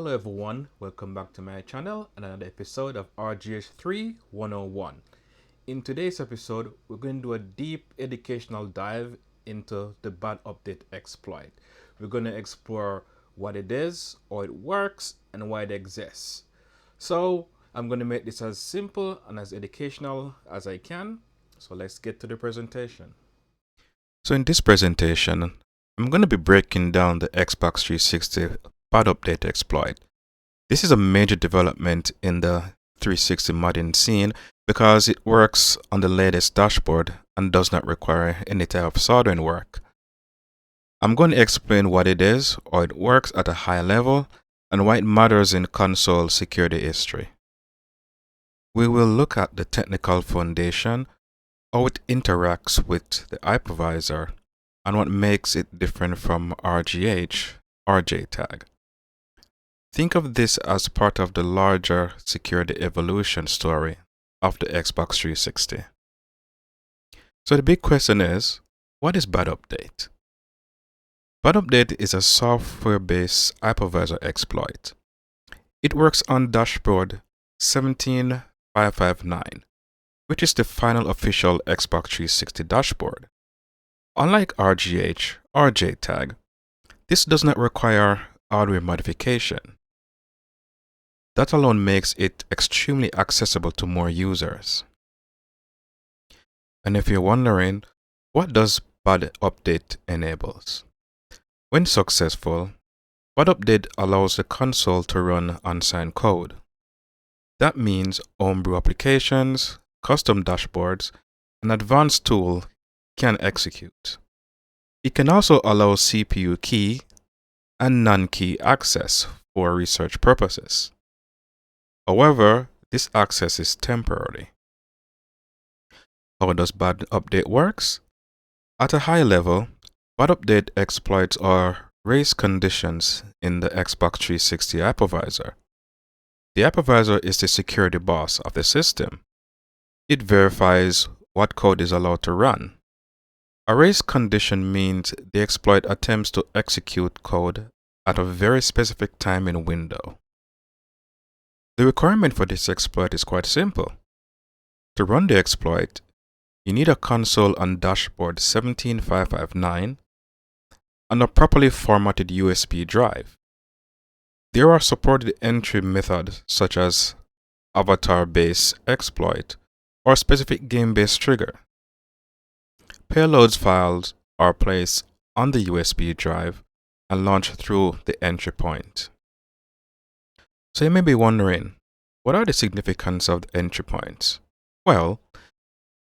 Hello everyone, welcome back to my channel and another episode of RGH3 101. In today's episode, we're going to do a deep educational dive into the bad update exploit. We're going to explore what it is, how it works, and why it exists. So I'm going to make this as simple and as educational as I can. So let's get to the presentation. So in this presentation, I'm going to be breaking down the Xbox 360 bad update exploit. This is a major development in the 360 modding scene because it works on the latest dashboard and does not require any type of soldering work. I'm going to explain what it is, how it works at a high level, and why it matters in console security history. We will look at the technical foundation, how it interacts with the Hypervisor, and what makes it different from RGH or JTAG. Think of this as part of the larger security evolution story of the Xbox 360. So the big question is, what is bad update? Bad update is a software-based hypervisor exploit. It works on dashboard 17559, which is the final official Xbox 360 dashboard. Unlike RGH or JTAG, this does not require hardware modification. That alone makes it extremely accessible to more users. And if you're wondering, what does bad update enables? When successful, bad update allows the console to run unsigned code. That means Homebrew applications, custom dashboards, and advanced tool can execute. It can also allow CPU key and non-key access for research purposes. However, this access is temporary. How does bad update works? At a high level, bad update exploits are race conditions in the Xbox 360 hypervisor. The hypervisor is the security boss of the system. It verifies what code is allowed to run. A race condition means the exploit attempts to execute code at a very specific time and window. The requirement for this exploit is quite simple. To run the exploit, you need a console on dashboard 17559 and a properly formatted USB drive. There are supported entry methods such as avatar-based exploit or specific game-based trigger. Payloads files are placed on the USB drive and launched through the entry point. So you may be wondering, what are the significance of the entry points? Well,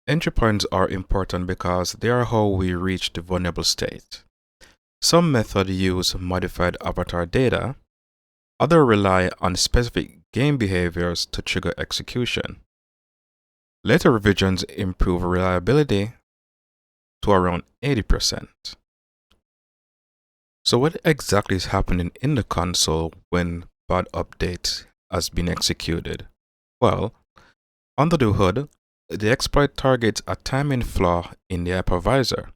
entry points are important because they are how we reach the vulnerable state. Some methods use modified avatar data, others rely on specific game behaviors to trigger execution. Later revisions improve reliability to around 80%. So what exactly is happening in the console when bad update has been executed? Well, under the hood, the exploit targets a timing flaw in the hypervisor.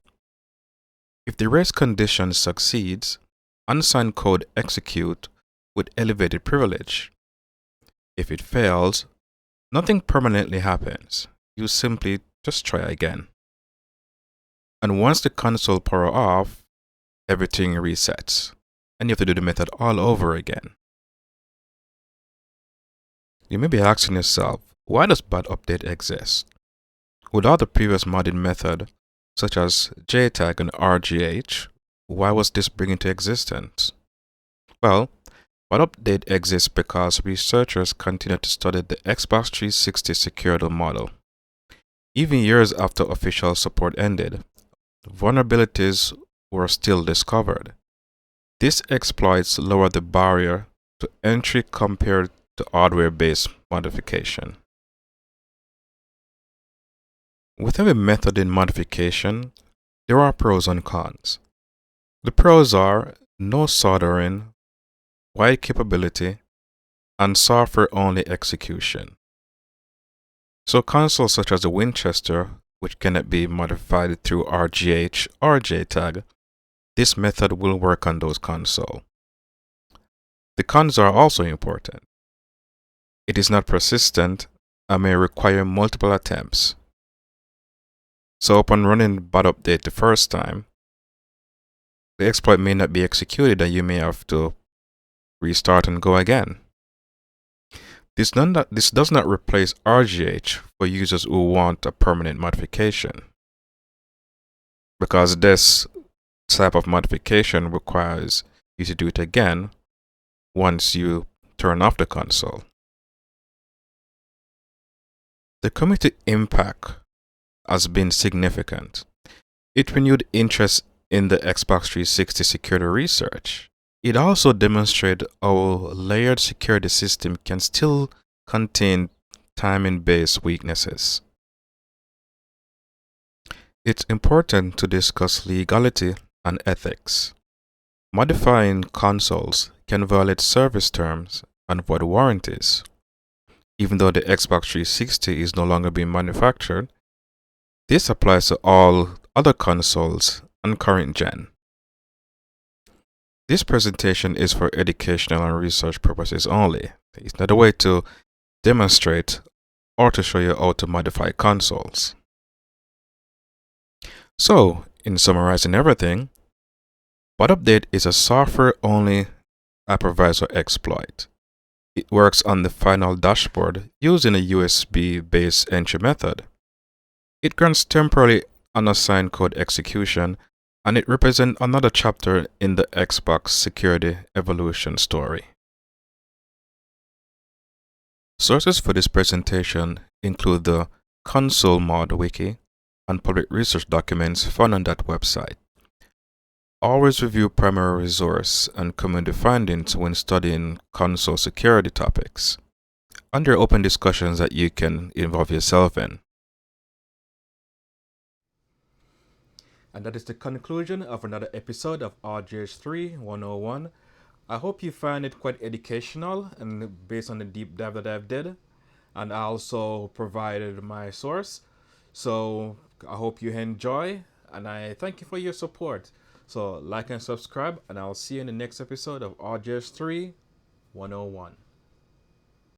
If the race condition succeeds, unsigned code executes with elevated privilege. If it fails, nothing permanently happens. You simply just try again. And once the console power off, everything resets, and you have to do the method all over again. You may be asking yourself, why does bad update exist? Without the previous modding method, such as JTAG and RGH, why was this brought into existence? Well, bad update exists because researchers continue to study the Xbox 360 security model. Even years after official support ended, vulnerabilities were still discovered. This exploits lower the barrier to entry compared to hardware-based modification. With every method in modification, there are pros and cons. The pros are no soldering, wide capability, and software-only execution. So consoles such as the Winchester, which cannot be modified through RGH or JTAG, this method will work on those consoles. The cons are also important. It is not persistent and may require multiple attempts. So upon running bad update the first time, the exploit may not be executed and you may have to restart and go again. This does not replace RGH for users who want a permanent modification, because this type of modification requires you to do it again once you turn off the console. The community impact has been significant. It renewed interest in the Xbox 360 security research. It also demonstrated how a layered security system can still contain timing-based weaknesses. It's important to discuss legality and ethics. Modifying consoles can violate service terms and void warranties. Even though the Xbox 360 is no longer being manufactured, this applies to all other consoles and current gen. This presentation is for educational and research purposes only. It's not a way to demonstrate or to show you how to modify consoles. So, in summarizing everything, BadUpdate is a software-only Hypervisor exploit. It works on the final dashboard using a USB-based entry method. It grants temporary unassigned code execution, and it represents another chapter in the Xbox security evolution story. Sources for this presentation include the console mod wiki and public research documents found on that website. Always review primary resource and community findings when studying console security topics, and there are open discussions that you can involve yourself in. And that is the conclusion of another episode of RGH3 101. I hope you find it quite educational and based on the deep dive that I've did. And I also provided my source. So I hope you enjoy, and I thank you for your support. So like and subscribe, and I'll see you in the next episode of RGH3 101.